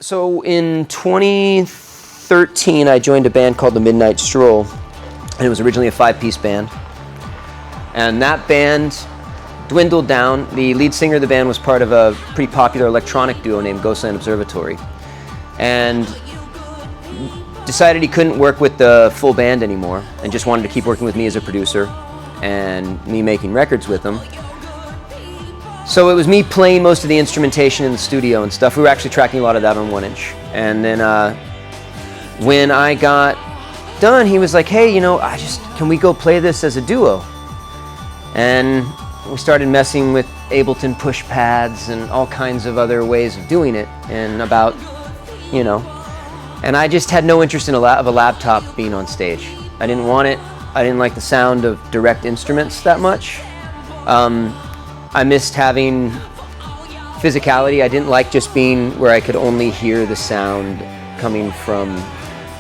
So in 2013, I joined a band called the Midnight Stroll, and it was originally a 5-piece band. And that band dwindled down. The lead singer of the band was part of a pretty popular electronic duo named Ghostland Observatory, and decided he couldn't work with the full band anymore and just wanted to keep working with me as a producer and me making records with him. So it was me playing most of the instrumentation in the studio and stuff. We were actually tracking a lot of that on 1-inch. And then when I got done, he was like, hey, you know, can we go play this as a duo? And we started messing with Ableton push pads and all kinds of other ways of doing it. And and I just had no interest in a laptop being on stage. I didn't want it. I didn't like the sound of direct instruments that much. I missed having physicality. I didn't like just being where I could only hear the sound coming from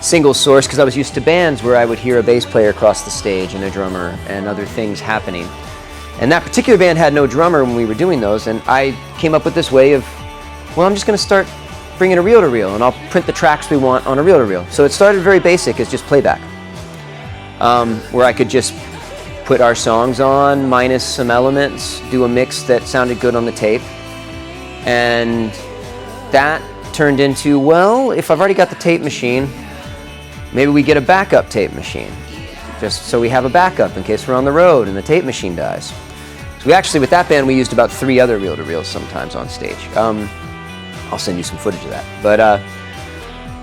single source, because I was used to bands where I would hear a bass player across the stage and a drummer and other things happening. And that particular band had no drummer when we were doing those, and I came up with this way of, well, I'm just going to start bringing a reel-to-reel, and I'll print the tracks we want on a reel-to-reel. So it started very basic as just playback, where I could just put our songs on, minus some elements, do a mix that sounded good on the tape. And that turned into, well, if I've already got the tape machine, maybe we get a backup tape machine, just so we have a backup in case we're on the road and the tape machine dies. So we actually, with that band, we used about 3 other reel-to-reels sometimes on stage. I'll send you some footage of that. But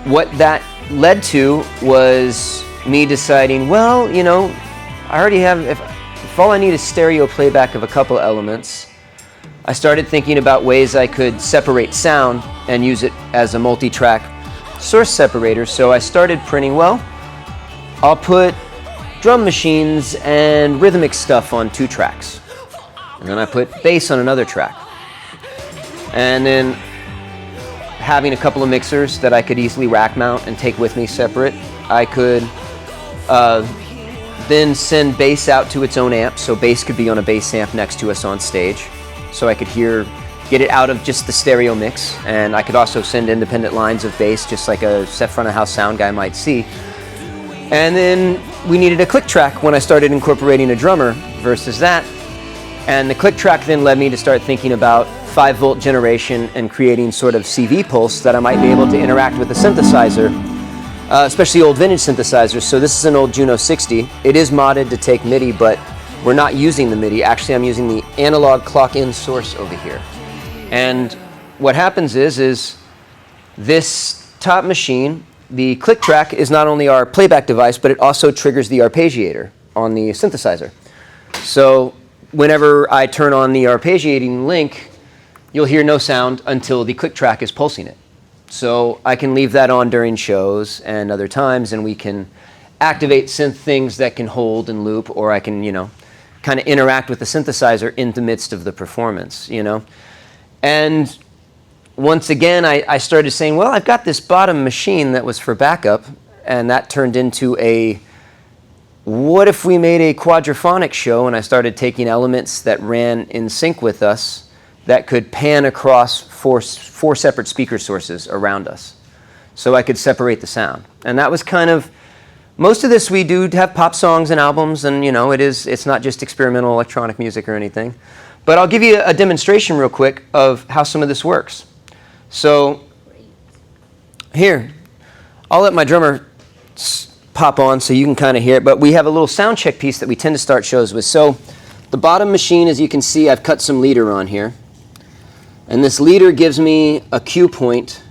what that led to was me deciding, well, you know, I already have, if all I need is stereo playback of a couple elements, I started thinking about ways I could separate sound and use it as a multi-track source separator. So I started printing, well, I'll put drum machines and rhythmic stuff on 2 tracks. And then I put bass on another track. And then having a couple of mixers that I could easily rack mount and take with me separate, I could then send bass out to its own amp, so bass could be on a bass amp next to us on stage, so I could get it out of just the stereo mix, and I could also send independent lines of bass, just like a set front of house sound guy might see. And then we needed a click track when I started incorporating a drummer versus that, and the click track then led me to start thinking about 5-volt generation and creating sort of CV pulse that I might be able to interact with the synthesizer, especially old vintage synthesizers. So this is an old Juno 60. It is modded to take MIDI, but we're not using the MIDI. Actually, I'm using the analog clock-in source over here. And what happens is this top machine, the click track is not only our playback device, but it also triggers the arpeggiator on the synthesizer. So whenever I turn on the arpeggiating link, you'll hear no sound until the click track is pulsing it. So I can leave that on during shows and other times, and we can activate synth things that can hold and loop, or I can, kind of interact with the synthesizer in the midst of the performance, And once again, I started saying, well, I've got this bottom machine that was for backup, and that turned into what if we made a quadraphonic show, and I started taking elements that ran in sync with us that could pan across 4 separate speaker sources around us, so I could separate the sound. And that was kind of, most of this we do have pop songs and albums, and it's not just experimental electronic music or anything. But I'll give you a demonstration real quick of how some of this works. So here, I'll let my drummer pop on so you can kind of hear it, but we have a little sound check piece that we tend to start shows with. So the bottom machine, as you can see, I've cut some leader on here. And this leader gives me a cue point,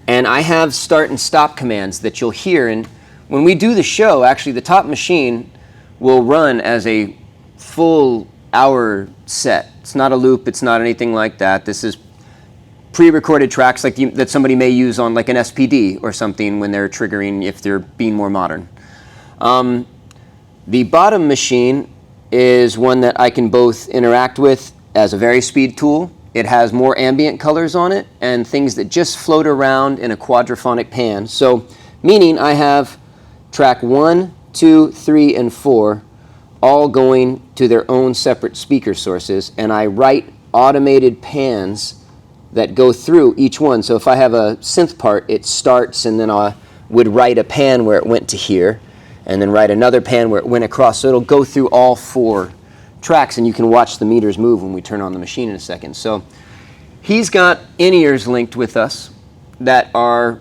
and I have start and stop commands that you'll hear. And when we do the show, actually the top machine will run as a full hour set. It's not a loop, it's not anything like that. This is pre-recorded tracks like that somebody may use on like an SPD or something when they're triggering, if they're being more modern. The bottom machine is one that I can both interact with as a vari-speed tool. It has more ambient colors on it and things that just float around in a quadraphonic pan. So, meaning I have track 1, 2, 3, and 4 all going to their own separate speaker sources, and I write automated pans that go through each one. So if I have a synth part, it starts, and then I would write a pan where it went to here, and then write another pan where it went across. So it'll go through all 4 tracks, and you can watch the meters move when we turn on the machine in a second. So he's got in-ears linked with us that are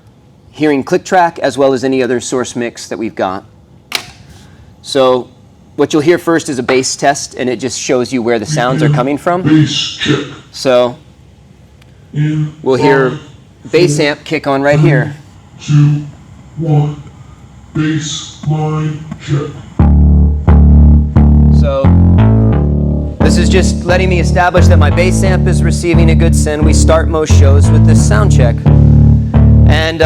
hearing click track as well as any other source mix that we've got. So what you'll hear first is a bass test, and it just shows you where the sounds are coming from. Bass check. So we'll hear bass amp kick on right here. 2, 1, bass line check. So this is just letting me establish that my bass amp is receiving a good send. We start most shows with this sound check. And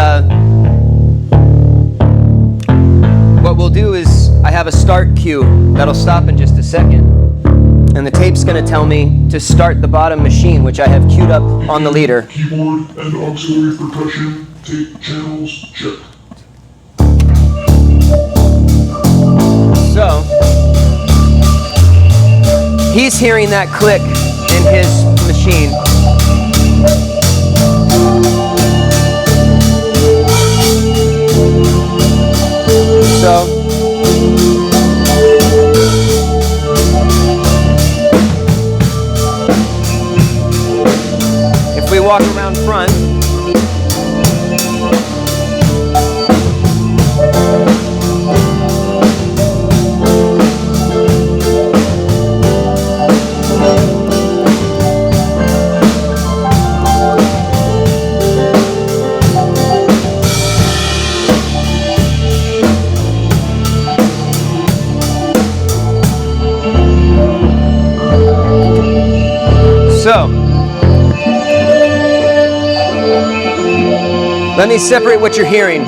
what we'll do is I have a start cue that'll stop in just a second. And the tape's going to tell me to start the bottom machine, which I have queued up on the leader. Keyboard and auxiliary percussion tape channels check. So he's hearing that click in his machine. So if we walk around front, so let me separate what you're hearing.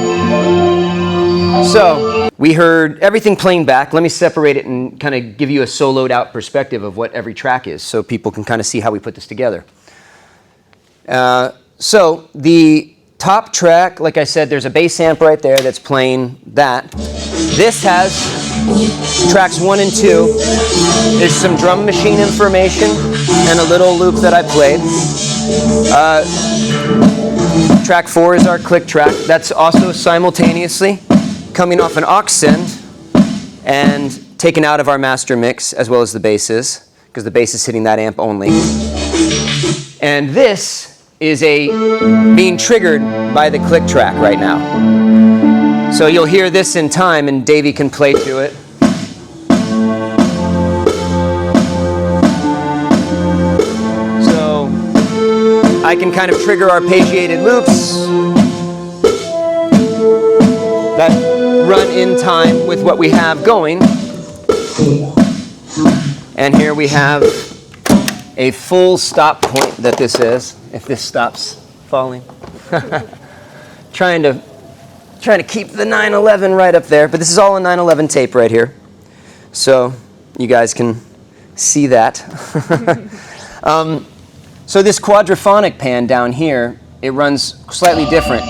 So we heard everything playing back. Let me separate it and kind of give you a soloed out perspective of what every track is so people can kind of see how we put this together. So the top track, like I said, there's a bass amp right there that's playing that. This has tracks 1 and 2. There's some drum machine information and a little loop that I played. Track 4 is our click track. That's also simultaneously coming off an aux send and taken out of our master mix, as well as the basses, because the bass is hitting that amp only. And this is being triggered by the click track right now. So you'll hear this in time, and Davey can play to it. So I can kind of trigger arpeggiated loops that run in time with what we have going. And here we have a full stop point that this is, if this stops falling. Trying to keep the 911 right up there, but this is all a 911 tape right here. So you guys can see that. So this quadraphonic pan down here, it runs slightly different.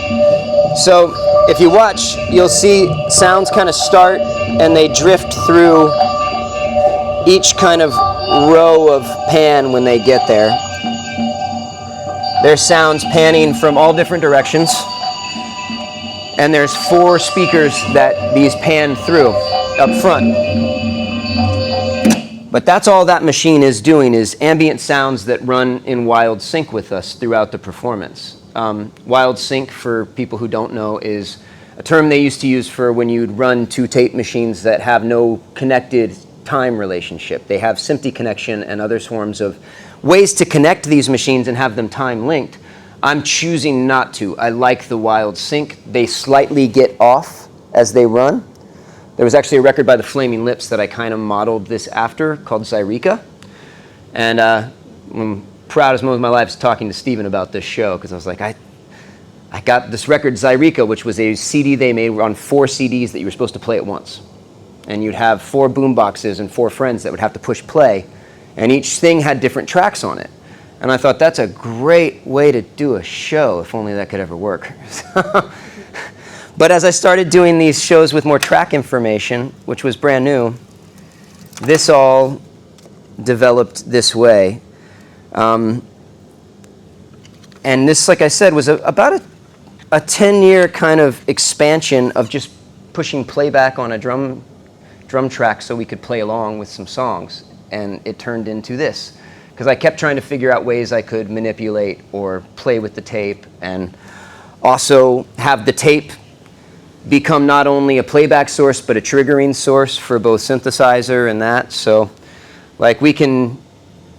So if you watch, you'll see sounds kind of start and they drift through each kind of row of pan when they get there. There's sounds panning from all different directions. And there's 4 speakers that these pan through up front. But that's all that machine is doing, is ambient sounds that run in wild sync with us throughout the performance. Wild sync, for people who don't know, is a term they used to use for when you'd run 2 tape machines that have no connected time relationship. They have SMPTE connection and other forms of ways to connect these machines and have them time linked. I'm choosing not to. I like the wild sync. They slightly get off as they run. There was actually a record by the Flaming Lips that I kind of modeled this after, called Zyreka. And I'm proudest moment of my life is talking to Steven about this show, because I was like, I got this record Zyreka, which was a CD they made on 4 CDs that you were supposed to play at once. And you'd have 4 boom boxes and 4 friends that would have to push play, and each thing had different tracks on it. And I thought, that's a great way to do a show, if only that could ever work. But as I started doing these shows with more track information, which was brand new, this all developed this way. And And this, like I said, was about a 10-year kind of expansion of just pushing playback on a drum track so we could play along with some songs. And it turned into this, because I kept trying to figure out ways I could manipulate or play with the tape, and also have the tape become not only a playback source but a triggering source for both synthesizer and that. So like we can,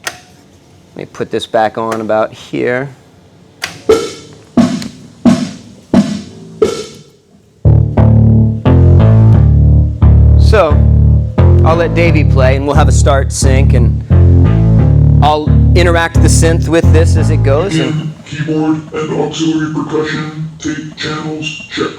let me put this back on about here. So I'll let Davey play and we'll have a start sync, and I'll interact the synth with this as it goes. Again, keyboard and auxiliary percussion, tape channels, check.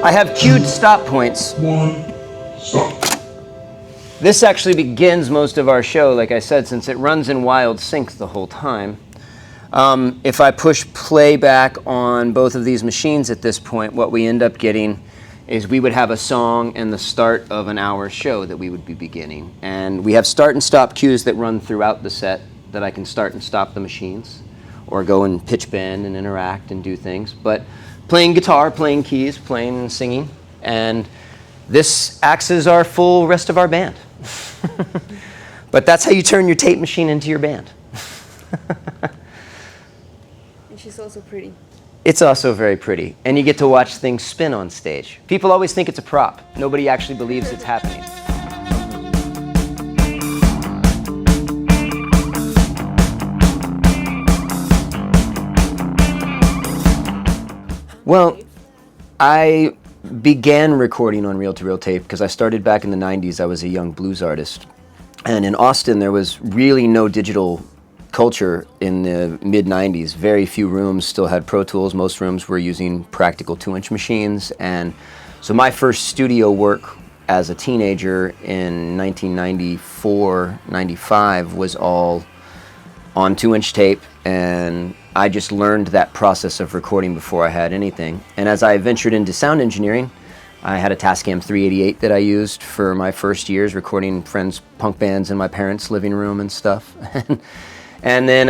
I have cued stop points. 1, stop. This actually begins most of our show, like I said, since it runs in wild sync the whole time. If I push playback on both of these machines at this point, what we end up getting is we would have a song and the start of an hour show that we would be beginning. And we have start and stop cues that run throughout the set that I can start and stop the machines or go and pitch bend and interact and do things. But playing guitar, playing keys, playing and singing. And this acts as our full rest of our band. But that's how you turn your tape machine into your band. And she's also pretty. It's also very pretty. And you get to watch things spin on stage. People always think it's a prop. Nobody actually believes it's happening. Well, I began recording on reel-to-reel tape because I started back in the 90s. I was a young blues artist. And in Austin, there was really no digital culture in the mid-90s. Very few rooms still had Pro Tools. Most rooms were using practical 2-inch machines. And so my first studio work as a teenager in 1994, 95 was all on 2-inch tape. And I just learned that process of recording before I had anything. And as I ventured into sound engineering, I had a Tascam 388 that I used for my first years, recording friends' punk bands in my parents' living room and stuff. And then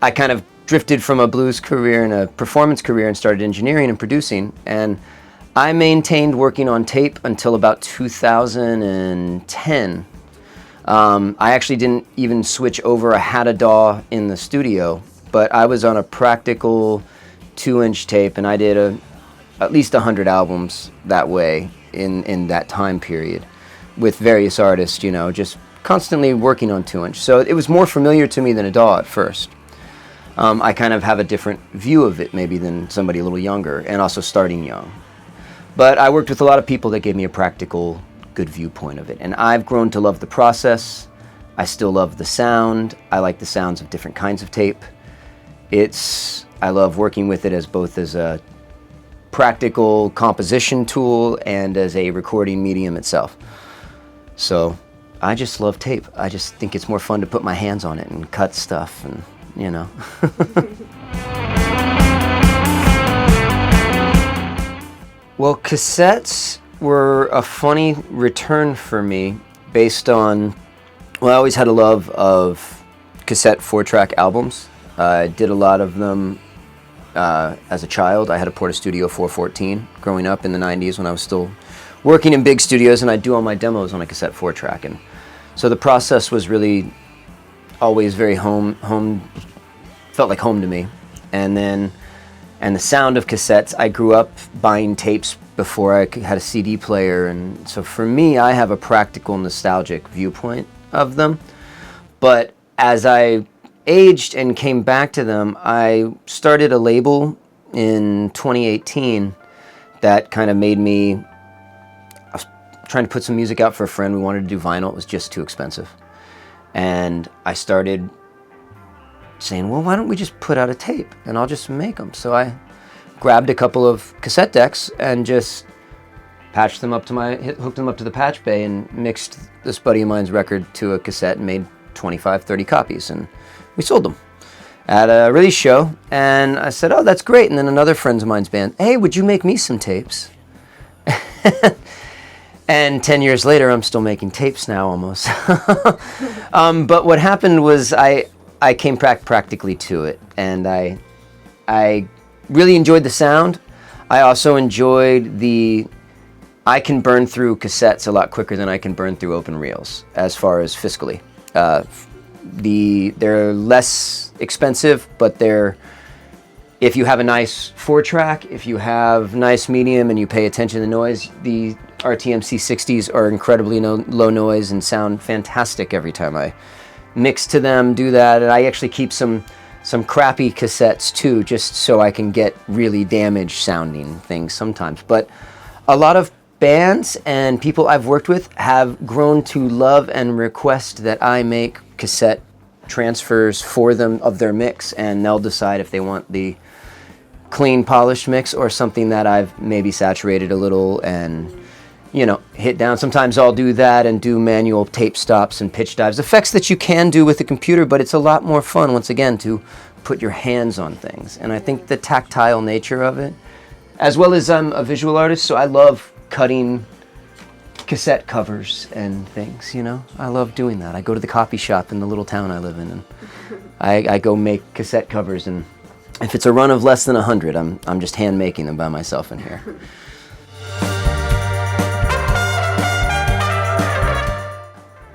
I kind of drifted from a blues career and a performance career and started engineering and producing. And I maintained working on tape until about 2010. I actually didn't even switch over. I had a DAW in the studio, but I was on a practical 2-inch tape, and I did at least 100 albums that way in that time period with various artists, you know, just constantly working on 2-inch. So it was more familiar to me than a DAW at first. I kind of have a different view of it maybe than somebody a little younger, and also starting young. But I worked with a lot of people that gave me a practical, good viewpoint of it. And I've grown to love the process. I still love the sound. I like the sounds of different kinds of tape. I love working with it as both as a practical composition tool and as a recording medium itself. So I just love tape. I just think it's more fun to put my hands on it and cut stuff and, you know. Well, cassettes were a funny return for me based on, well, I always had a love of cassette 4-track albums. I did a lot of them as a child. I had a Porta Studio 414 growing up in the 90s when I was still working in big studios, and I'd do all my demos on a cassette 4-track. And so the process was really always very felt like home to me. And the sound of cassettes, I grew up buying tapes before I had a CD player, and so for me, I have a practical, nostalgic viewpoint of them. But as I aged and came back to them, I started a label in 2018 that kind of made me, I was trying to put some music out for a friend. We wanted to do vinyl. It was just too expensive. And I started saying, well, why don't we just put out a tape and I'll just make them? So I grabbed a couple of cassette decks and just hooked them up to the patch bay and mixed this buddy of mine's record to a cassette and made 25, 30 copies. And we sold them at a release show. And I said, oh, that's great. And then another friend of mine's band, hey, would you make me some tapes? And 10 years later, I'm still making tapes now almost. But what happened was I came back practically to it, and I really enjoyed the sound. I also enjoyed I can burn through cassettes a lot quicker than I can burn through open reels as far as fiscally. They're less expensive, but if you have a nice 4-track, if you have nice medium and you pay attention to the noise, the RTM C60s are incredibly low noise and sound fantastic every time I mix to them, do that. And I actually keep some crappy cassettes too, just so I can get really damaged sounding things sometimes. But a lot of bands and people I've worked with have grown to love and request that I make cassette transfers for them of their mix, and they'll decide if they want the clean polished mix or something that I've maybe saturated a little and, you know, hit down. Sometimes I'll do that and do manual tape stops and pitch dives, effects that you can do with a computer, but it's a lot more fun, once again, to put your hands on things. And I think the tactile nature of it, as well as I'm a visual artist, so I love cutting cassette covers and things, you know. I love doing that. I go to the coffee shop in the little town I live in, and I go make cassette covers, and if it's a run of less than 100, I'm just hand making them by myself in here.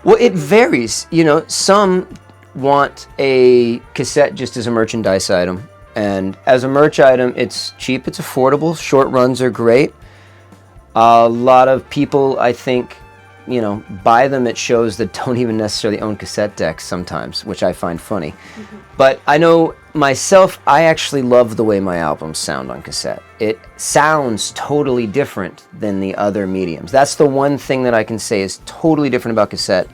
Well, it varies. You know, some want a cassette just as a merchandise item. And as a merch item, it's cheap, it's affordable, short runs are great. A lot of people, I think, you know, buy them at shows that don't even necessarily own cassette decks sometimes, which I find funny. Mm-hmm. But I know myself, I actually love the way my albums sound on cassette. It sounds totally different than the other mediums. That's the one thing that I can say is totally different about cassette.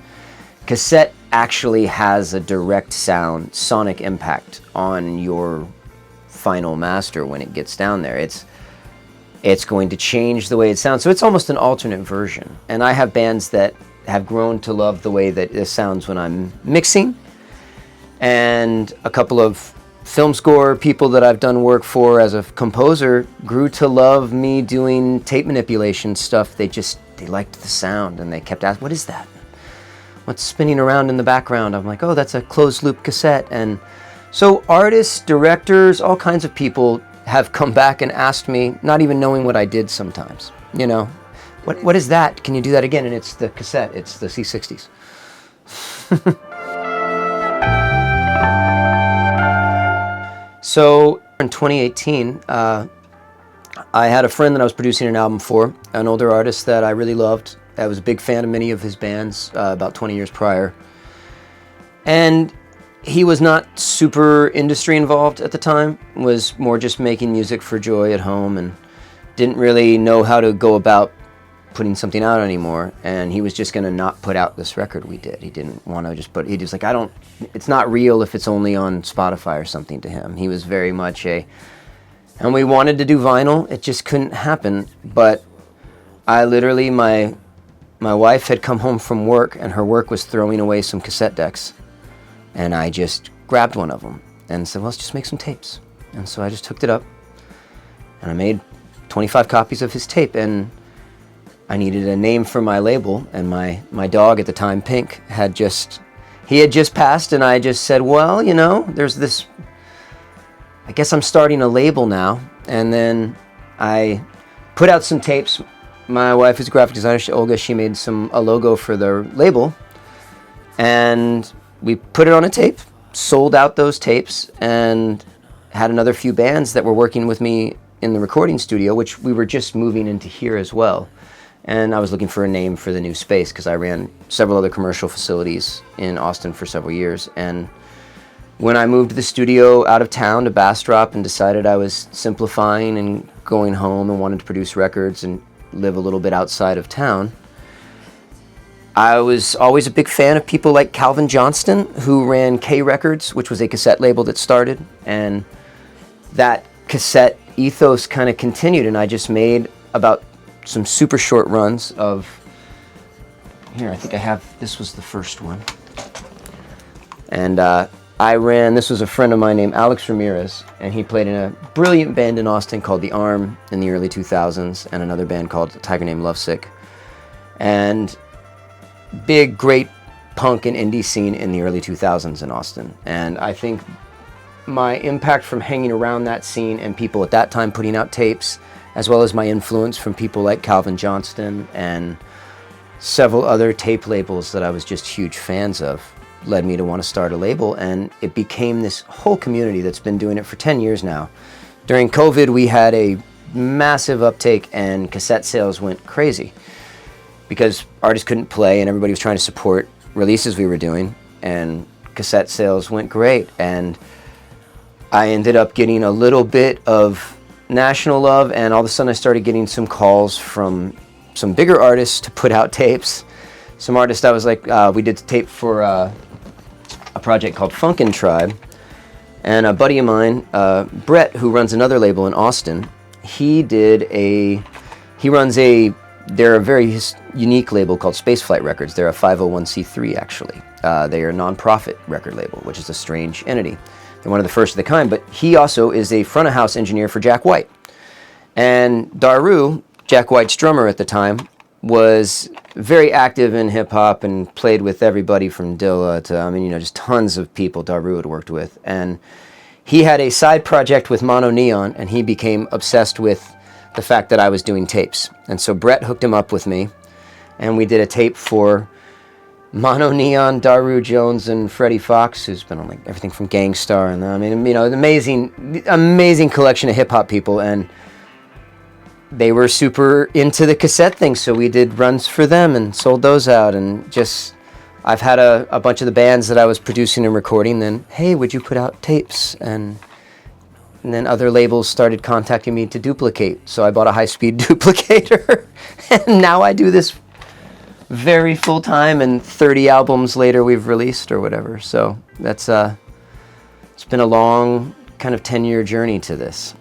Cassette actually has a direct sound, sonic impact on your final master when it gets down there. It's going to change the way it sounds. So it's almost an alternate version. And I have bands that have grown to love the way that it sounds when I'm mixing. And a couple of film score people that I've done work for as a composer grew to love me doing tape manipulation stuff. They liked the sound, and they kept asking, what is that? What's spinning around in the background? I'm like, oh, that's a closed loop cassette. And so artists, directors, all kinds of people have come back and asked me, not even knowing what I did sometimes, you know, what is that? Can you do that again? And it's the cassette, it's the C60s. So in 2018, I had a friend that I was producing an album for, an older artist that I really loved. I was a big fan of many of his bands about 20 years prior. And he was not super industry involved at the time, was more just making music for joy at home and didn't really know how to go about putting something out anymore, and he was just going to not put out this record we did. He didn't want to just put, he was like, it's not real if it's only on Spotify or something to him. He was very much and we wanted to do vinyl, it just couldn't happen. But I literally, my wife had come home from work, and her work was throwing away some cassette decks, and I just grabbed one of them and said, well, let's just make some tapes. And so I just hooked it up, and I made 25 copies of his tape, and I needed a name for my label, and my dog at the time, Pink, had just passed, and I just said, well, there's this, I guess I'm starting a label now. And then I put out some tapes. My wife is a graphic designer, Olga, she made a logo for the label, and we put it on a tape, sold out those tapes, and had another few bands that were working with me in the recording studio, which we were just moving into here as well. And I was looking for a name for the new space because I ran several other commercial facilities in Austin for several years. And when I moved the studio out of town to Bastrop and decided I was simplifying and going home and wanted to produce records and live a little bit outside of town, I was always a big fan of people like Calvin Johnston, who ran K Records, which was a cassette label that started. And that cassette ethos kind of continued, and I just made about some super short runs of, here, I think I have, this was the first one. And this was a friend of mine named Alex Ramirez, and he played in a brilliant band in Austin called The Arm in the early 2000s, and another band called A Tiger Named Lovesick. And big, great punk and indie scene in the early 2000s in Austin. And I think my impact from hanging around that scene and people at that time putting out tapes, as well as my influence from people like Calvin Johnston and several other tape labels that I was just huge fans of, led me to want to start a label. And it became this whole community that's been doing it for 10 years now. During COVID, we had a massive uptake, and cassette sales went crazy because artists couldn't play and everybody was trying to support releases we were doing, and cassette sales went great. And I ended up getting a little bit of national love, and all of a sudden I started getting some calls from some bigger artists to put out tapes. Some artists I was like, we did tape for a project called Funkin' Tribe, and a buddy of mine, Brett, who runs another label in Austin, they're a very unique label called Spaceflight Records. They're a 501c3 actually. They are a non-profit record label, which is a strange entity. They're one of the first of the kind, but he also is a front-of-house engineer for Jack White. And Daru, Jack White's drummer at the time, was very active in hip-hop and played with everybody from Dilla to, just tons of people Daru had worked with. And he had a side project with Mono Neon, and he became obsessed with the fact that I was doing tapes. And so Brett hooked him up with me, and we did a tape for Mono Neon, Daru Jones, and Freddie Fox, who's been on like everything from Gangstar, and an amazing collection of hip hop people, and they were super into the cassette thing, so we did runs for them and sold those out. And just, I've had a bunch of the bands that I was producing and recording, then, hey, would you put out tapes? And then other labels started contacting me to duplicate, so I bought a high-speed duplicator, and now I do this very full-time, and 30 albums later we've released or whatever. So that's it's been a long kind of 10-year journey to this.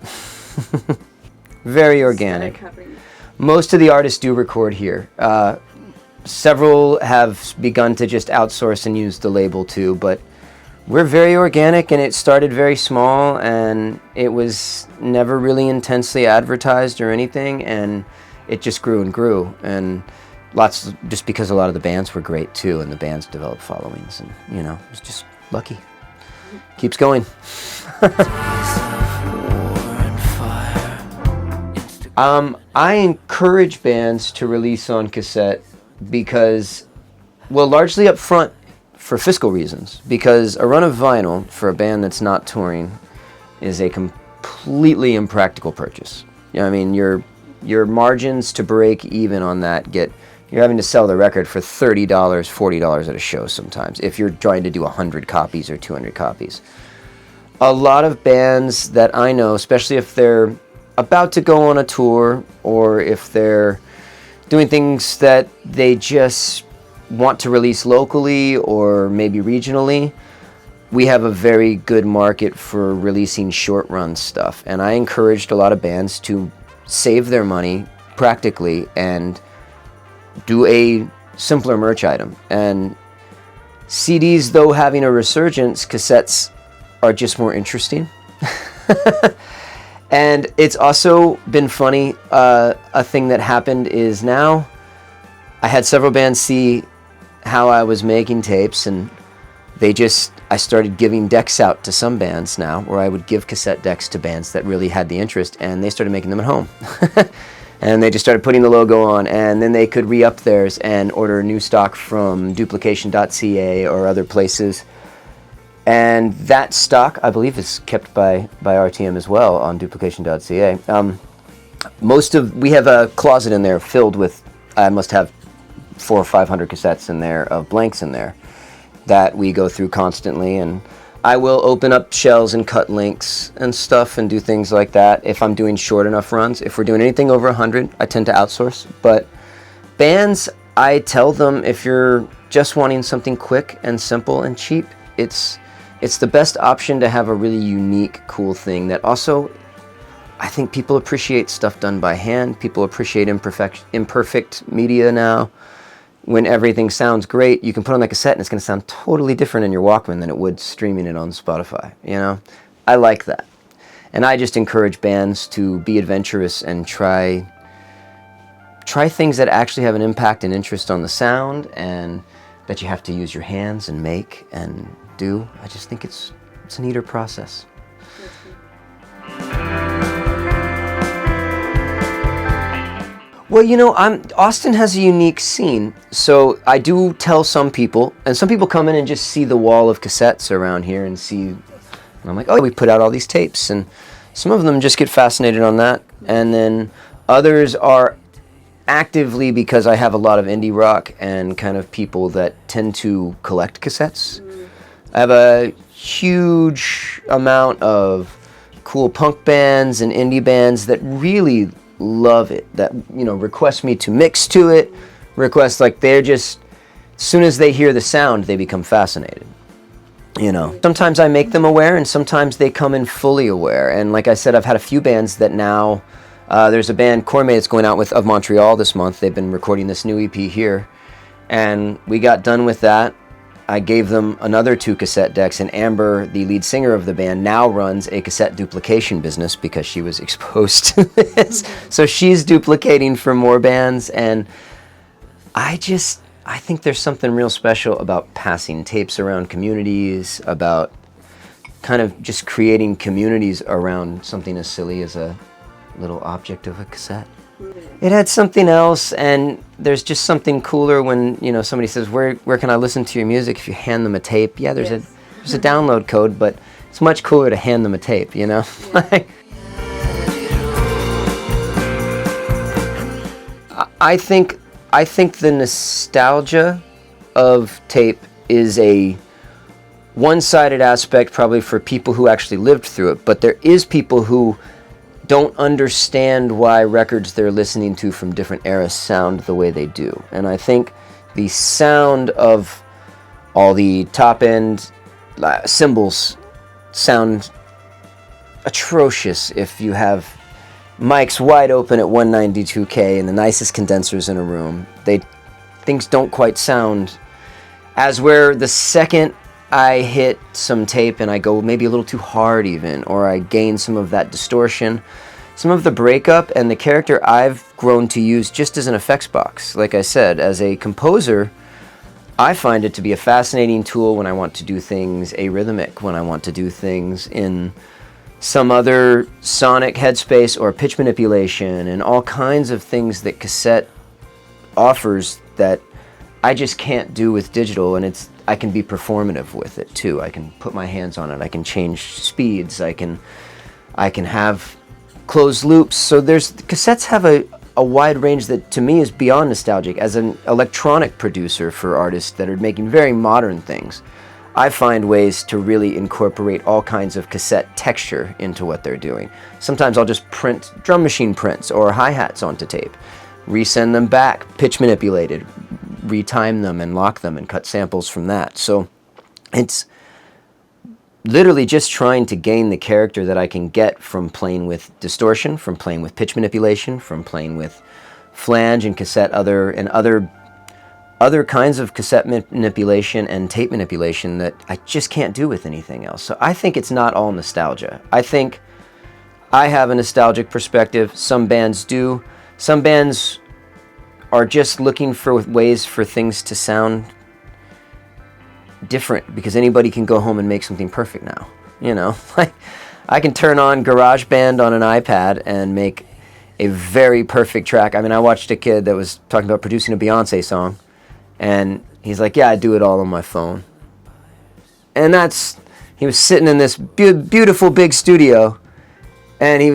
Very organic. Most of the artists do record here. Several have begun to just outsource and use the label too, but we're very organic, and it started very small, and it was never really intensely advertised or anything, and it just grew and grew. And just because a lot of the bands were great too, and the bands developed followings, and it was just lucky. Keeps going. I encourage bands to release on cassette because, largely up front for fiscal reasons, because a run of vinyl for a band that's not touring is a completely impractical purchase. Your margins to break even on that you're having to sell the record for $30, $40 at a show sometimes, if you're trying to do 100 copies or 200 copies. A lot of bands that I know, especially if they're about to go on a tour, or if they're doing things that they just want to release locally or maybe regionally, we have a very good market for releasing short run stuff. And I encouraged a lot of bands to save their money practically and do a simpler merch item. And CDs, though having a resurgence, cassettes are just more interesting. And it's also been funny, a thing that happened is now I had several bands see how I was making tapes, and I started giving decks out to some bands now, where I would give cassette decks to bands that really had the interest, and they started making them at home. And they just started putting the logo on, and then they could re-up theirs and order new stock from duplication.ca or other places. And that stock, I believe, is kept by RTM as well on duplication.ca. We have a closet in there filled with, I must have 400 or 500 cassettes in there of blanks in there that we go through constantly. And I will open up shells and cut links and stuff and do things like that if I'm doing short enough runs. If we're doing anything over 100, I tend to outsource. But bands, I tell them, if you're just wanting something quick and simple and cheap, it's the best option to have a really unique, cool thing that also, I think people appreciate stuff done by hand. People appreciate imperfect media now. When everything sounds great, you can put on a cassette and it's going to sound totally different in your Walkman than it would streaming it on Spotify. You know, I like that. And I just encourage bands to be adventurous and try things that actually have an impact and interest on the sound, and that you have to use your hands and make and do. I just think it's a neater process. Well, you know, Austin has a unique scene, so I do tell some people, and some people come in and just see the wall of cassettes around here and I'm like, oh, we put out all these tapes, and some of them just get fascinated on that, and then others are actively, because I have a lot of indie rock and kind of people that tend to collect cassettes. I have a huge amount of cool punk bands and indie bands that really love it, that, you know, request me to mix to it, they're just, as soon as they hear the sound, they become fascinated. You know, sometimes I make them aware, and sometimes they come in fully aware. And like I said, I've had a few bands that now, there's a band, Cormay, that's going out of Montreal this month. They've been recording this new EP here, and we got done with that. I gave them another 2 cassette decks, and Amber, the lead singer of the band, now runs a cassette duplication business because she was exposed to this. So she's duplicating for more bands, and I think there's something real special about passing tapes around communities, about kind of just creating communities around something as silly as a little object of a cassette. It had something else, and there's just something cooler when, you know, somebody says, where can I listen to your music? If you hand them a tape, yeah, there's a download code, but it's much cooler to hand them a tape, you know? I think the nostalgia of tape is a one-sided aspect probably for people who actually lived through it, but there is people who don't understand why records they're listening to from different eras sound the way they do. And I think the sound of all the top-end cymbals sound atrocious if you have mics wide open at 192K and the nicest condensers in a room. Things don't quite sound as where the second I hit some tape and I go maybe a little too hard even, or I gain some of that distortion, some of the breakup, and the character I've grown to use just as an effects box. Like I said, as a composer, I find it to be a fascinating tool when I want to do things arrhythmic, when I want to do things in some other sonic headspace or pitch manipulation and all kinds of things that cassette offers that I just can't do with digital, and I can be performative with it too. I can put my hands on it. I can change speeds. I can have closed loops. So cassettes have a wide range that to me is beyond nostalgic. As an electronic producer for artists that are making very modern things, I find ways to really incorporate all kinds of cassette texture into what they're doing. Sometimes I'll just print drum machine prints or hi-hats onto tape, resend them back, pitch manipulated, retime them and lock them and cut samples from that. So it's literally just trying to gain the character that I can get from playing with distortion, from playing with pitch manipulation, from playing with flange and cassette other kinds of cassette manipulation and tape manipulation that I just can't do with anything else. So I think it's not all nostalgia. I think I have a nostalgic perspective. Some bands do. Some bands are just looking for ways for things to sound different, because anybody can go home and make something perfect now. You know, like I can turn on GarageBand on an iPad and make a very perfect track. I mean, I watched a kid that was talking about producing a Beyonce song, and he's like, yeah, I do it all on my phone. And he was sitting in this beautiful big studio, and he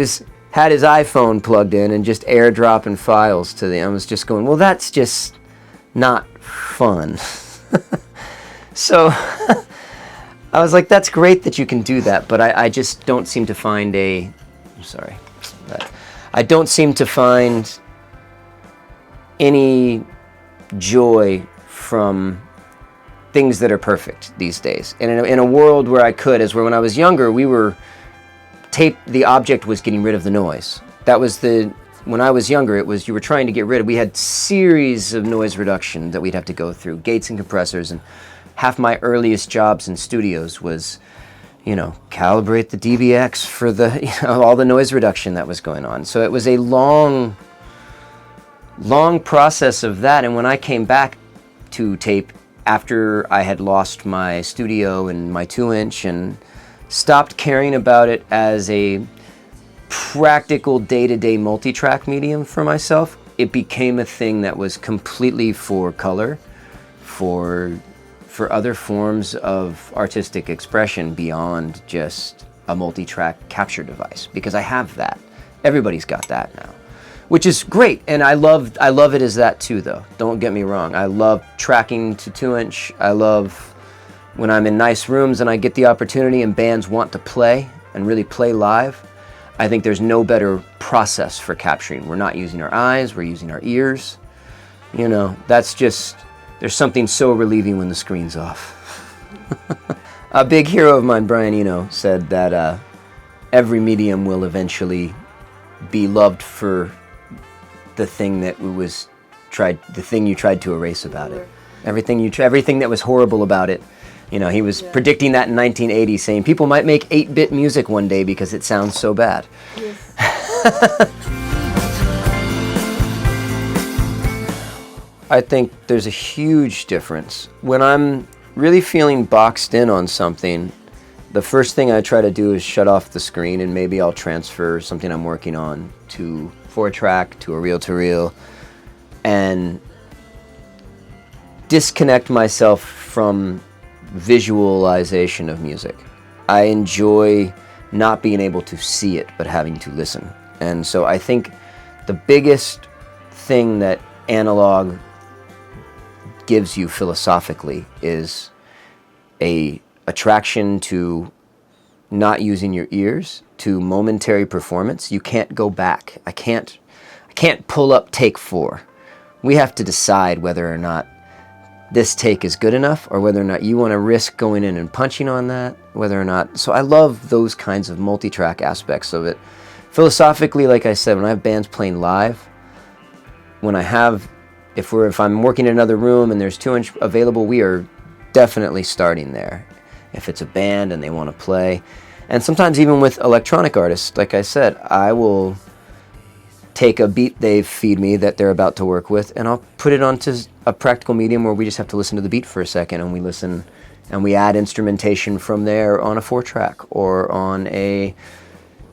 had his iPhone plugged in and just airdropping files to I was just going, well, that's just not fun. So I was like, that's great that you can do that, but I just don't seem to find I don't seem to find any joy from things that are perfect these days. And in a world where I could, as where when I was younger, the object was getting rid of the noise. That was when I was younger, it was you were trying to get rid of, we had series of noise reduction that we'd have to go through, gates and compressors, and half my earliest jobs in studios was, calibrate the DBX for all the noise reduction that was going on. So it was a long process of that. And when I came back to tape after I had lost my studio and my 2-inch and stopped caring about it as a practical day-to-day multi-track medium for myself, it became a thing that was completely for color, for other forms of artistic expression beyond just a multi-track capture device, because I have that. Everybody's got that now, which is great, and I love it as that too, though. Don't get me wrong. I love tracking to 2-inch. I love when I'm in nice rooms and I get the opportunity and bands want to play and really play live. I think there's no better process for capturing. We're not using our eyes, we're using our ears. That's just, there's something so relieving when the screen's off. A big hero of mine, Brian Eno, said that every medium will eventually be loved for the thing that the thing you tried to erase about it. Everything that was horrible about it. He was predicting that in 1980, saying people might make 8-bit music one day because it sounds so bad. Yes. I think there's a huge difference. When I'm really feeling boxed in on something, the first thing I try to do is shut off the screen, and maybe I'll transfer something I'm working on to 4-track, to a reel-to-reel, and disconnect myself from visualization of music. I enjoy not being able to see it, but having to listen. And so I think the biggest thing that analog gives you philosophically is a attraction to not using your ears, to momentary performance. You can't go back. I can't pull up take 4. We have to decide whether or not this take is good enough, or whether or not you want to risk going in and punching on that, whether or not. So I love those kinds of multi-track aspects of it. Philosophically, like I said, when I have bands playing live, if I'm working in another room and there's 2-inch available, we are definitely starting there. If it's a band and they want to play. And sometimes even with electronic artists, like I said, I will take a beat they feed me that they're about to work with, and I'll put it onto a practical medium where we just have to listen to the beat for a second, and we listen and we add instrumentation from there on a 4-track or on a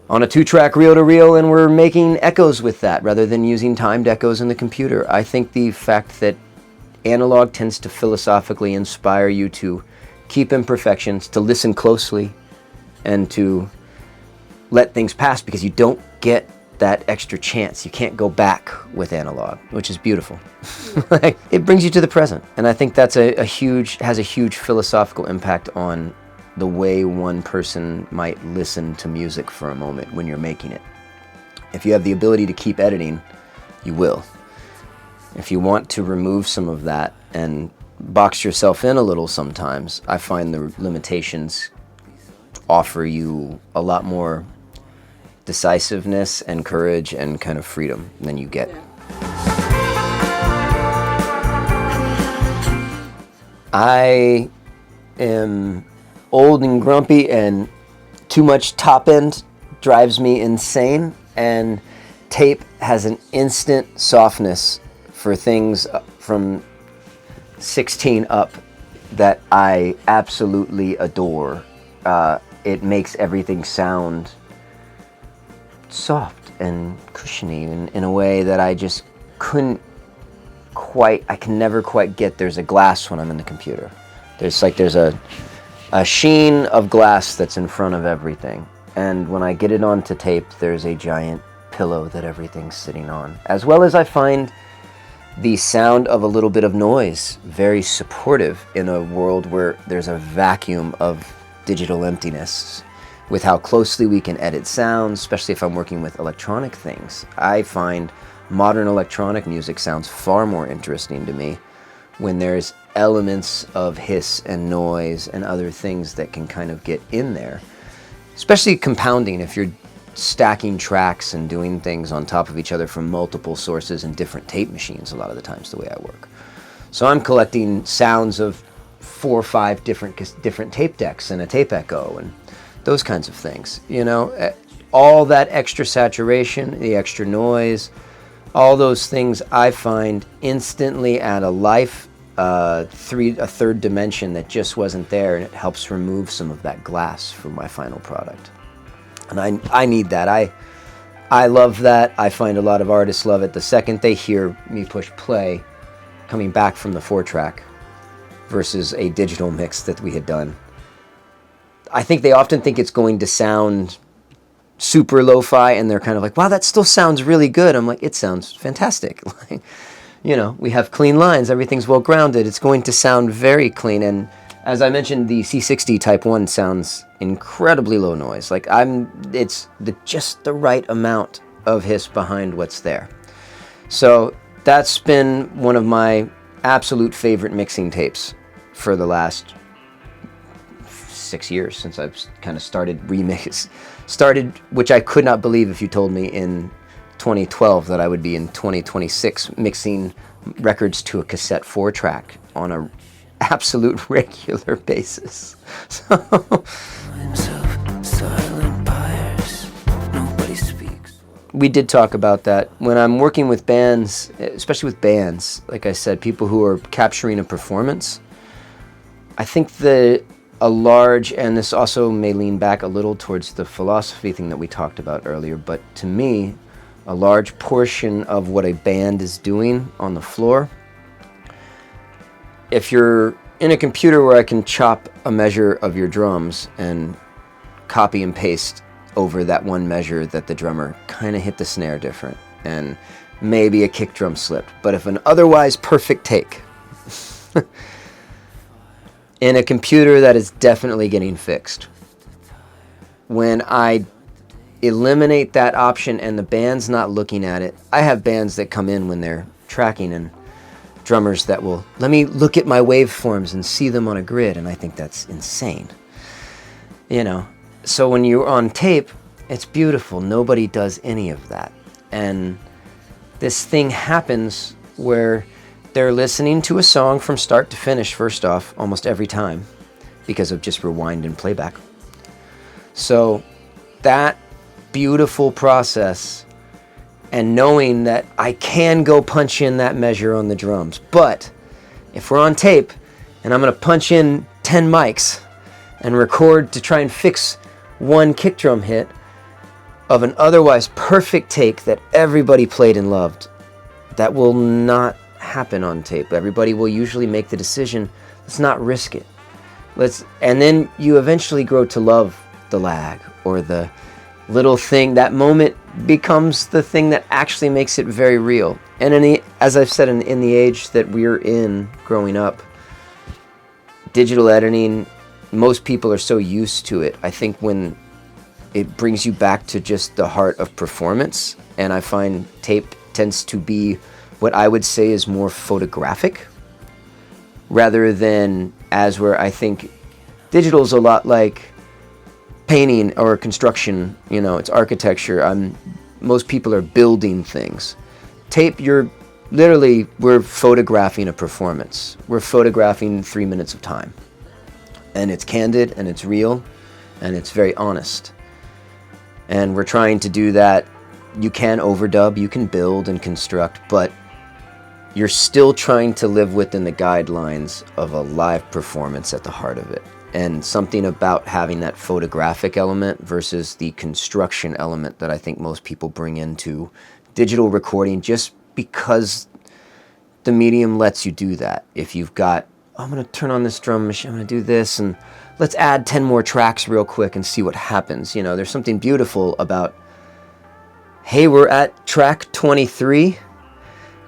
2-track reel-to-reel, and we're making echoes with that rather than using timed echoes in the computer. I think the fact that analog tends to philosophically inspire you to keep imperfections, to listen closely, and to let things pass, because you don't get that extra chance. You can't go back with analog, which is beautiful. Like, it brings you to the present. And I think that's has a huge philosophical impact on the way one person might listen to music for a moment when you're making it. If you have the ability to keep editing, you will. If you want to remove some of that and box yourself in a little sometimes, I find the limitations offer you a lot more decisiveness and courage and kind of freedom than you get. I am old and grumpy, and too much top end drives me insane, and tape has an instant softness for things from 16 up that I absolutely adore. It makes everything sound soft and cushiony in a way that I just couldn't quite, I can never quite get. There's a glass when I'm in the computer. There's a sheen of glass that's in front of everything. And when I get it onto tape, there's a giant pillow that everything's sitting on. As well as I find the sound of a little bit of noise very supportive in a world where there's a vacuum of digital emptiness. With how closely we can edit sounds, especially if I'm working with electronic things, I find modern electronic music sounds far more interesting to me when there's elements of hiss and noise and other things that can kind of get in there. Especially compounding, if you're stacking tracks and doing things on top of each other from multiple sources and different tape machines a lot of the times the way I work. So I'm collecting sounds of 4 or 5 different tape decks and a tape echo and those kinds of things, you know, all that extra saturation, the extra noise, all those things I find instantly add a life, a third dimension that just wasn't there, and it helps remove some of that glass from my final product. And I need that. I love that. I find a lot of artists love it. The second they hear me push play, coming back from the 4-track versus a digital mix that we had done, I think they often think it's going to sound super lo-fi, and they're kind of like, wow, that still sounds really good. I'm like, it sounds fantastic. Like, you know, we have clean lines, everything's well grounded, it's going to sound very clean. And as I mentioned, the C60 Type 1 sounds incredibly low noise. Like, it's just the right amount of hiss behind what's there. So that's been one of my absolute favorite mixing tapes for the last 6 years since I've kind of started which I could not believe if you told me in 2012 that I would be in 2026 mixing records to a cassette 4-track on a absolute regular basis. So we did talk about that when I'm working with bands, especially with bands, like I said, people who are capturing a performance. I think a large, and this also may lean back a little towards the philosophy thing that we talked about earlier, but to me, a large portion of what a band is doing on the floor, if you're in a computer where I can chop a measure of your drums and copy and paste over that one measure that the drummer kind of hit the snare different, and maybe a kick drum slipped, but if an otherwise perfect take, in a computer that is definitely getting fixed. When I eliminate that option and the band's not looking at it, I have bands that come in when they're tracking and drummers that will, let me look at my waveforms and see them on a grid, and I think that's insane. You know, so when you're on tape, it's beautiful. Nobody does any of that. And this thing happens where they're listening to a song from start to finish, first off, almost every time, because of just rewind and playback. So that beautiful process, and knowing that I can go punch in that measure on the drums, but if we're on tape and I'm going to punch in 10 mics and record to try and fix one kick drum hit of an otherwise perfect take that everybody played and loved, that will not happen on tape. Everybody will usually make the decision, let's not risk it. And then you eventually grow to love the lag or the little thing, that moment becomes the thing that actually makes it very real. And as I've said, in the age that we're in growing up, digital editing, most people are so used to it. I think when it brings you back to just the heart of performance, and I find tape tends to be what I would say is more photographic, rather than as where I think digital is a lot like painting or construction. You know, it's architecture. Most people are building things. Tape, we're photographing a performance. We're photographing 3 minutes of time. And it's candid, and it's real, and it's very honest. And we're trying to do that. You can overdub, you can build and construct, but you're still trying to live within the guidelines of a live performance at the heart of it. And something about having that photographic element versus the construction element that I think most people bring into digital recording, just because the medium lets you do that. If you've got, I'm going to turn on this drum machine, I'm going to do this, and let's add 10 more tracks real quick and see what happens. You know, there's something beautiful about, hey, we're at track 23,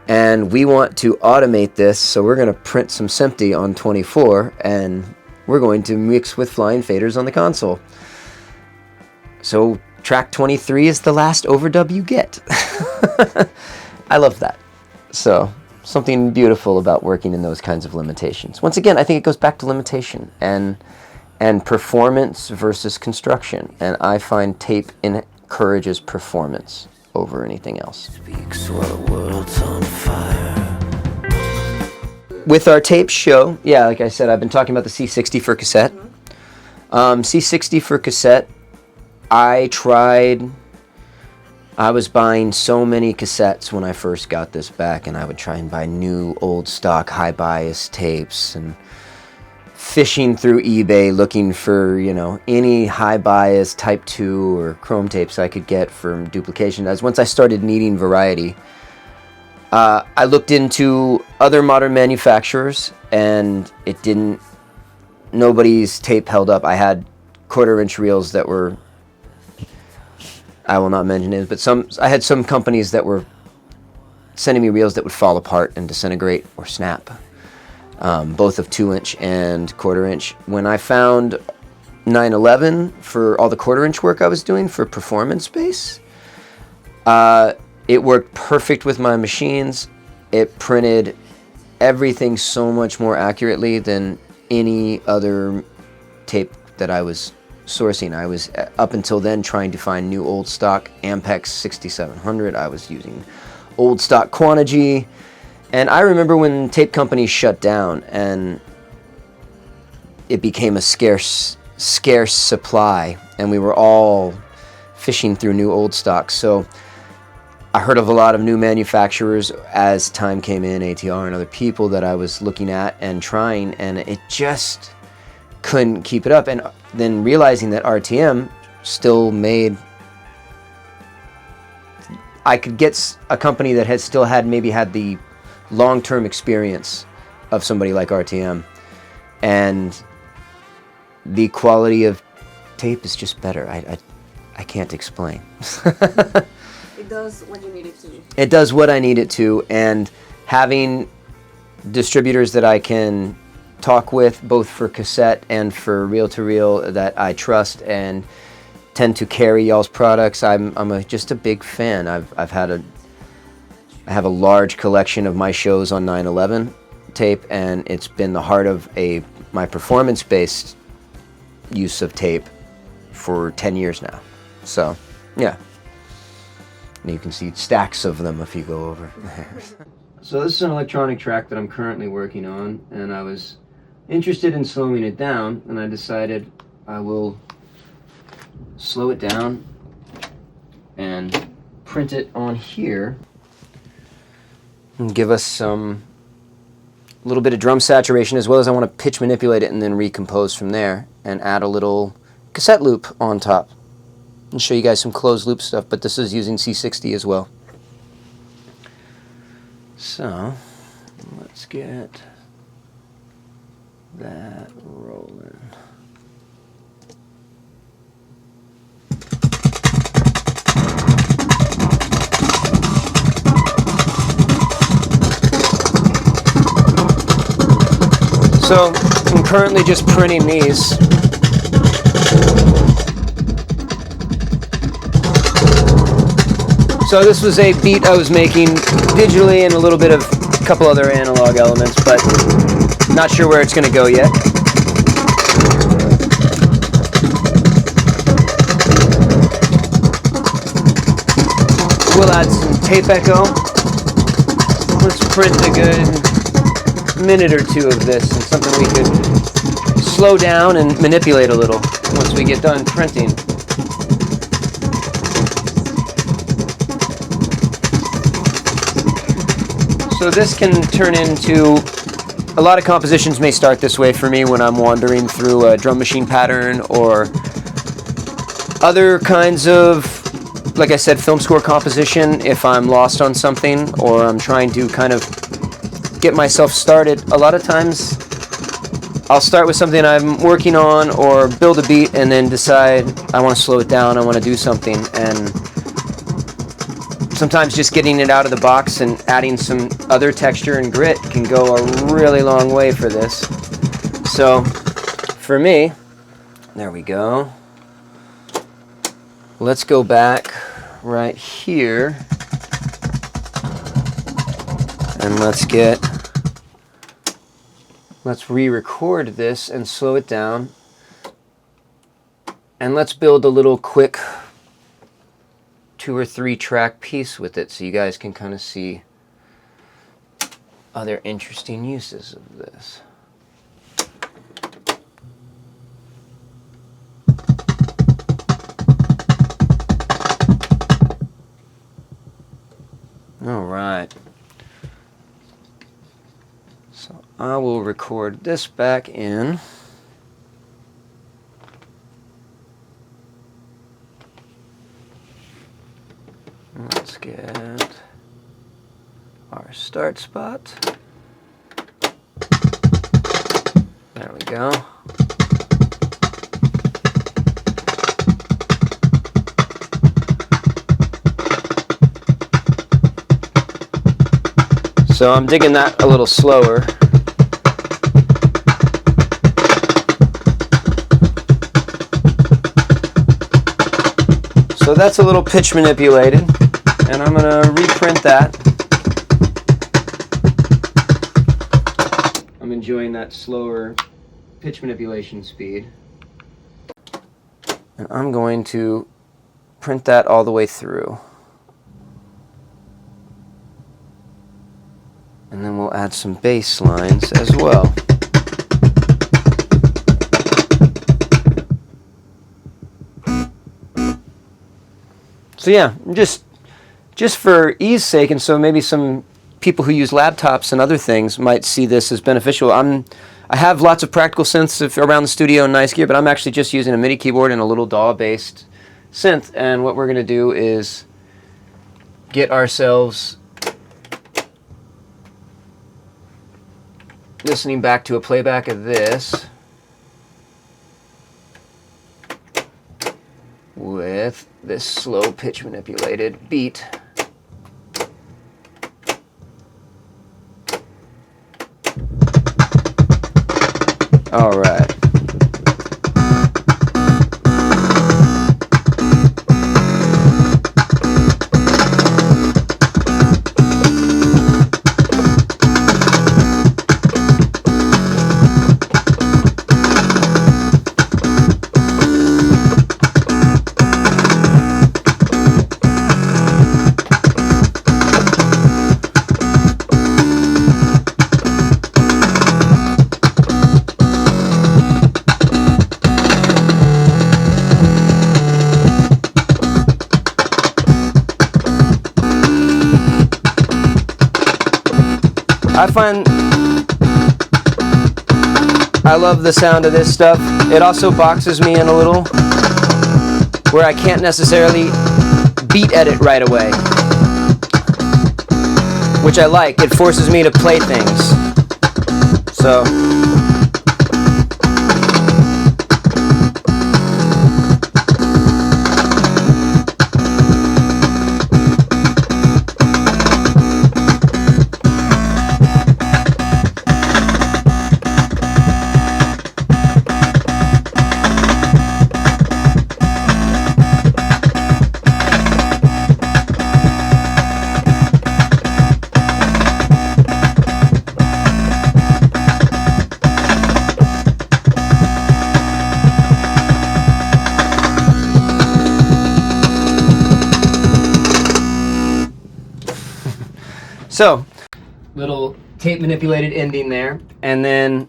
and we want to automate this, so we're going to print some SMPTE on 24, and we're going to mix with flying faders on the console. So track 23 is the last overdub you get. I love that. So something beautiful about working in those kinds of limitations. Once again, I think it goes back to limitation and performance versus construction. And I find tape encourages performance over anything else. Speaks while the world's on fire. With our tape show, yeah, like I said, I've been talking about the C60 for cassette. C60 for cassette, I was buying so many cassettes when I first got this back, and I would try and buy new old stock high bias tapes and fishing through eBay looking for, you know, any high bias type 2 or chrome tapes I could get from duplication. As once I started needing variety, I looked into other modern manufacturers, and nobody's tape held up. I had 1/4-inch reels that were, I will not mention names, but I had some companies that were sending me reels that would fall apart and disintegrate or snap, both of 2-inch and 1/4-inch. When I found 911 for all the 1/4-inch work I was doing for performance bass, it worked perfect with my machines. It printed everything so much more accurately than any other tape that I was sourcing. I was, up until then, trying to find new old stock Ampex 6700. I was using old stock Quantigy. And I remember when tape companies shut down and it became a scarce supply, and we were all fishing through new old stock. So I heard of a lot of new manufacturers as time came in, ATR and other people that I was looking at and trying, and it just couldn't keep it up. And then realizing that RTM still made, I could get a company that maybe had the long-term experience of somebody like RTM, and the quality of tape is just better. I can't explain. It does what you need it to. It does what I need it to, and having distributors that I can talk with, both for cassette and for reel-to-reel, that I trust and tend to carry y'all's products. I'm just a big fan. I have a large collection of my shows on 911 tape, and it's been the heart of my performance-based use of tape for 10 years now. So, yeah. And you can see stacks of them if you go over there. So this is an electronic track that I'm currently working on, and I was interested in slowing it down, and I decided I will slow it down and print it on here and give us a little bit of drum saturation, as well as I want to pitch manipulate it and then recompose from there and add a little cassette loop on top and show you guys some closed loop stuff, but this is using C60 as well. So let's get that rolling. So I'm currently just printing these. So this was a beat I was making digitally and a little bit of a couple other analog elements, but not sure where it's going to go yet. We'll add some tape echo. Let's print a good minute or two of this, and something we could slow down and manipulate a little once we get done printing. So this can turn into, a lot of compositions may start this way for me when I'm wandering through a drum machine pattern or other kinds of, like I said, film score composition. If I'm lost on something or I'm trying to kind of get myself started, a lot of times I'll start with something I'm working on or build a beat and then decide I want to slow it down, I want to do something, and sometimes just getting it out of the box and adding some other texture and grit can go a really long way for this. So for me, there we go. Let's go back right here and let's re-record this and slow it down, and let's build a little quick 2 or 3 track piece with it so you guys can kind of see other interesting uses of this. All right. So I will record this back in. Let's get our start spot. There we go. So I'm digging that a little slower. So that's a little pitch manipulated, and I'm going to reprint that. I'm enjoying that slower pitch manipulation speed. And I'm going to print that all the way through. And then we'll add some bass lines as well. So yeah, just for ease sake, and so maybe some people who use laptops and other things might see this as beneficial. I have lots of practical synths around the studio and nice gear, but I'm actually just using a MIDI keyboard and a little DAW-based synth. And what we're going to do is get ourselves listening back to a playback of this with this slow pitch manipulated beat. All right. I find I love the sound of this stuff. It also boxes me in a little, where I can't necessarily beat edit right away, which I like. It forces me to play things. So So, little tape manipulated ending there, and then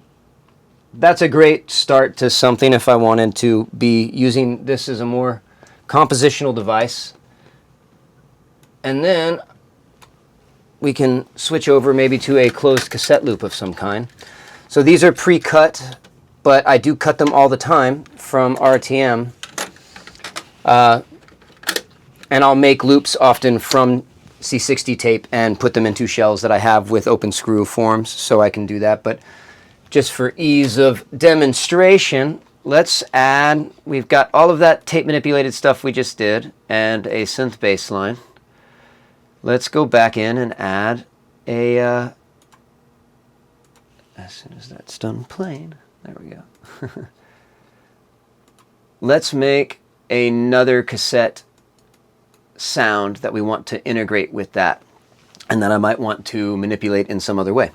that's a great start to something if I wanted to be using this as a more compositional device. And then we can switch over maybe to a closed cassette loop of some kind. So these are pre-cut, but I do cut them all the time from RTM. And I'll make loops often from C60 tape and put them into shells that I have with open screw forms, so I can do that. But just for ease of demonstration, let's add, we've got all of that tape manipulated stuff we just did and a synth bass line. Let's go back in and add a, as soon as that's done playing, there we go. Let's make another cassette sound that we want to integrate with that, and that I might want to manipulate in some other way.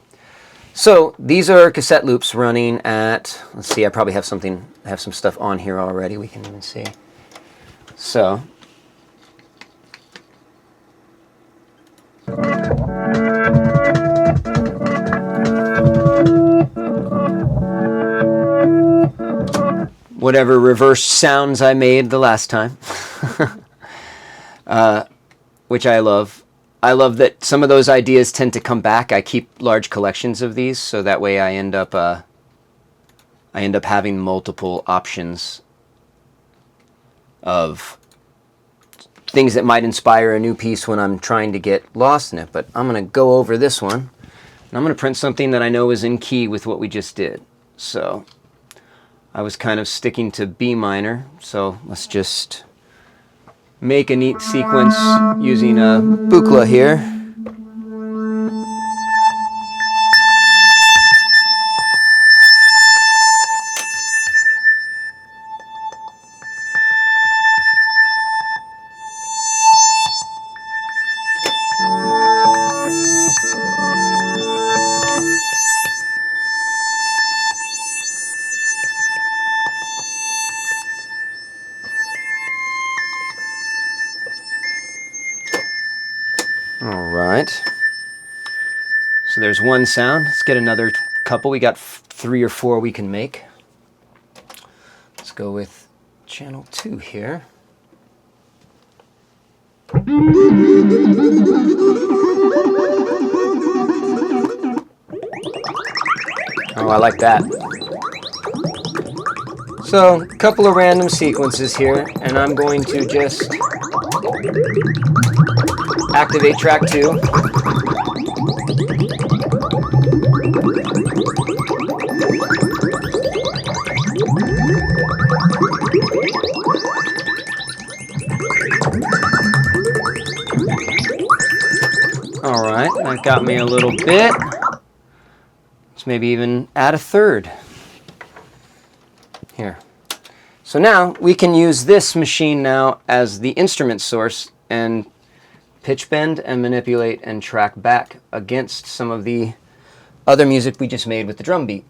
So these are cassette loops running at, let's see, I probably have some stuff on here already, we can even see. So whatever reverse sounds I made the last time. Which I love. I love that some of those ideas tend to come back. I keep large collections of these, so that way I end up having multiple options of things that might inspire a new piece when I'm trying to get lost in it. But I'm going to go over this one, and I'm going to print something that I know is in key with what we just did. So I was kind of sticking to B minor, so let's just make a neat sequence using a buchla here. So there's one sound. Let's get another couple. We got 3 or 4 we can make. Let's go with channel 2 here. Oh, I like that. So, a couple of random sequences here, and I'm going to just activate track 2. Alright, that got me a little bit. Let's maybe even add a third. Here. So now we can use this machine now as the instrument source and pitch bend and manipulate and track back against some of the other music we just made with the drum beat.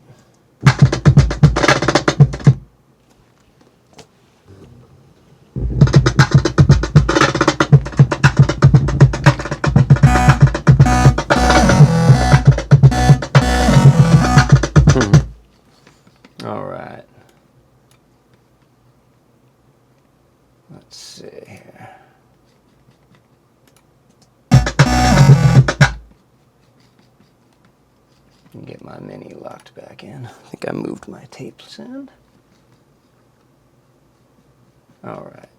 All right. Let's see here. Get my mini locked back in. I think I moved my tape sound. All right.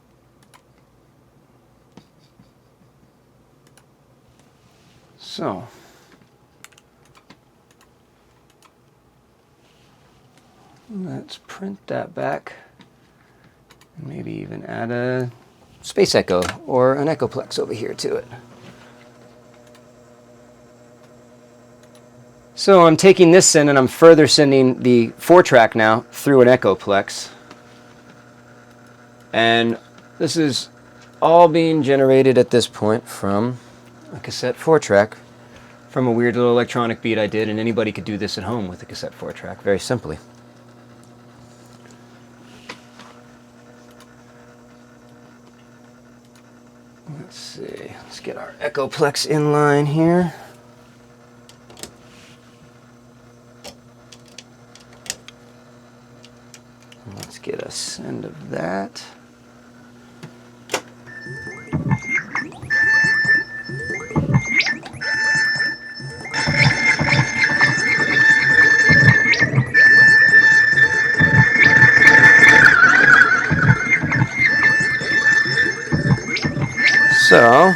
So let's print that back. Maybe even add a space echo or an echoplex over here to it. So I'm taking this in and I'm further sending the 4-track now through an echoplex. And this is all being generated at this point from a cassette 4-track from a weird little electronic beat I did, and anybody could do this at home with a cassette 4-track very simply. Let's see, let's get our echoplex in line here. Let's get a send of that. So,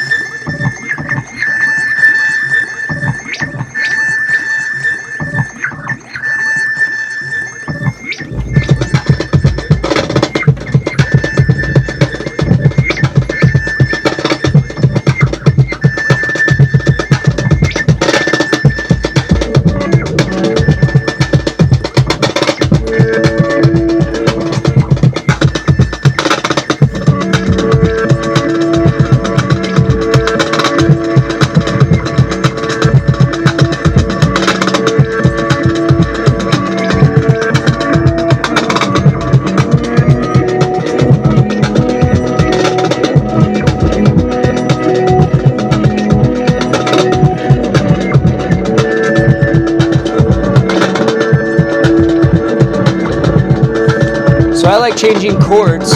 I like changing chords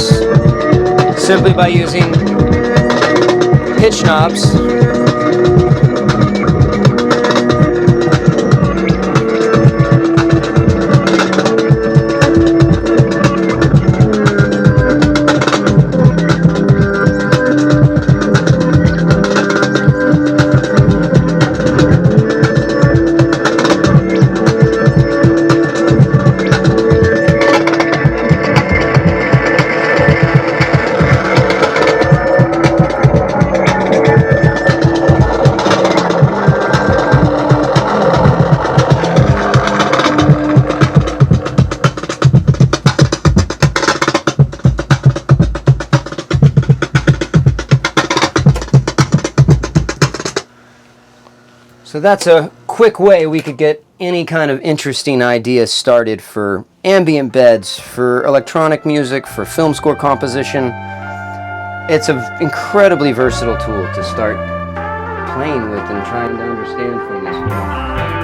simply by using pitch knobs. So that's a quick way we could get any kind of interesting idea started for ambient beds, for electronic music, for film score composition. It's an incredibly versatile tool to start playing with and trying to understand things.